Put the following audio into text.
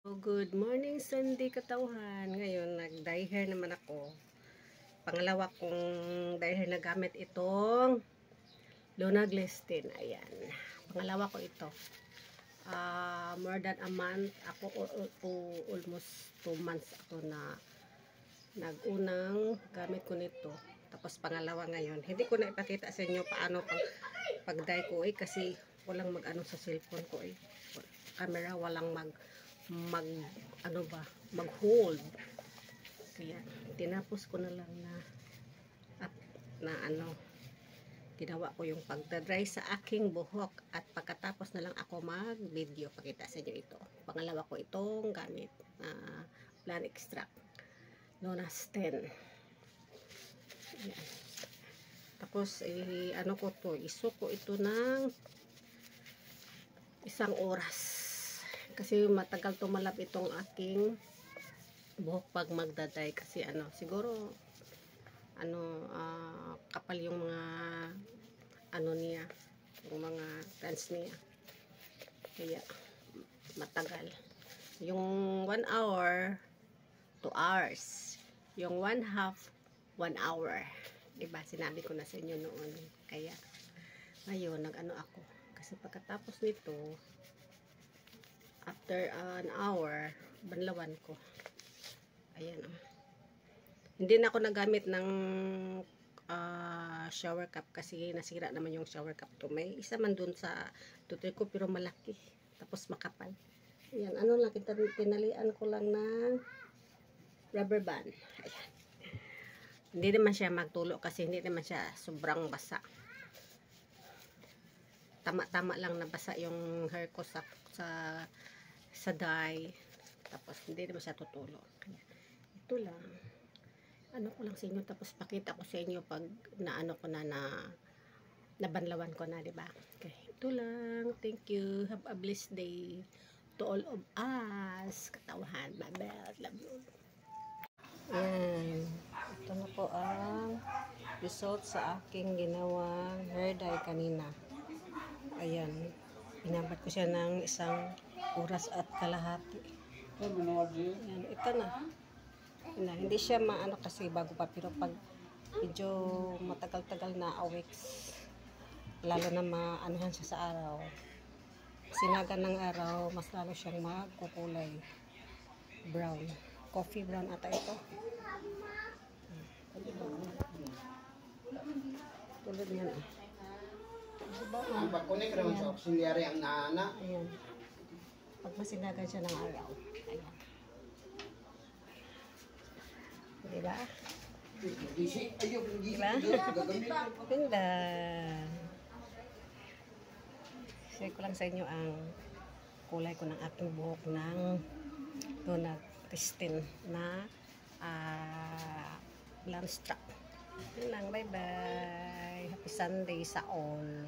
Good morning, Sunday katauhan. Ngayon, nag-dye hair naman ako. Pangalawa kong dye hair na gamit itong Luna Glistin. Ayan. Pangalawa ko ito. More than a month. Ako, almost 2 months ako na nag-unang gamit ko nito. Tapos pangalawa ngayon. Hindi ko na ipakita sa inyo paano pag-dye ko kasi walang mag-ano sa cellphone ko camera, walang mag-hold. Kaya tinapos ko na lang ginawa ko yung pagdadry sa aking buhok at pagkatapos na lang ako mag-video pakita sa inyo ito. Pangalawa ko itong gamit plant extract Lunas 10. Ayan. Tapos isuko ito ng 1 oras. Kasi matagal tumalab itong aking buhok pag magdaday kasi siguro kapal yung mga niya, yung mga strands niya, kaya matagal. Yung 1 hour 2 hours, yung 1/2 1 hour, diba sinabi ko na sa inyo noon. Kaya ngayon ako kasi pagkatapos nito, after an hour, banlawan ko. Ayan. Hindi na ako nagamit ng shower cap kasi nasira naman yung shower cap to. May isa man dun sa tutoy ko pero malaki. Tapos makapal. Ayan. Pinalian ko lang ng rubber band. Ayan. Hindi naman siya magtulo kasi hindi naman siya sobrang basa. Tama-tama lang nabasa yung hair ko sa dye. Tapos hindi naman siya tutulo. Ito lang. Ko lang sa inyo. Tapos pakita ko sa inyo pag nabanlawan ko na, diba? Okay. Ito lang. Thank you. Have a blessed day to all of us. Katauhan. Bye-bye. Love you. Ayan. Ito na po ang result sa aking ginawang hair dye kanina. Ayan. Inabot ko siya ng 1 oras at kalahati. Ayan. Ito na. Hindi siya kasi bago pa, pero pag medyo matagal-tagal na weeks, lalo na maanuhan siya sa araw, sinagan ng araw, mas lalo siyang magkukulay brown, coffee brown ata ito. Tulad yan diba? Ang pagkunik naman sa auxiliary ang naana. Ayan. Pag masinagan siya ng araw. Ayan. Diba? Diba? Ganda. Share ko lang sa inyo ang kulay ko ng aking buhok ng Luna Glistin na Blanc Strap. Yun lang. Bye bye. Happy Sunday sa all.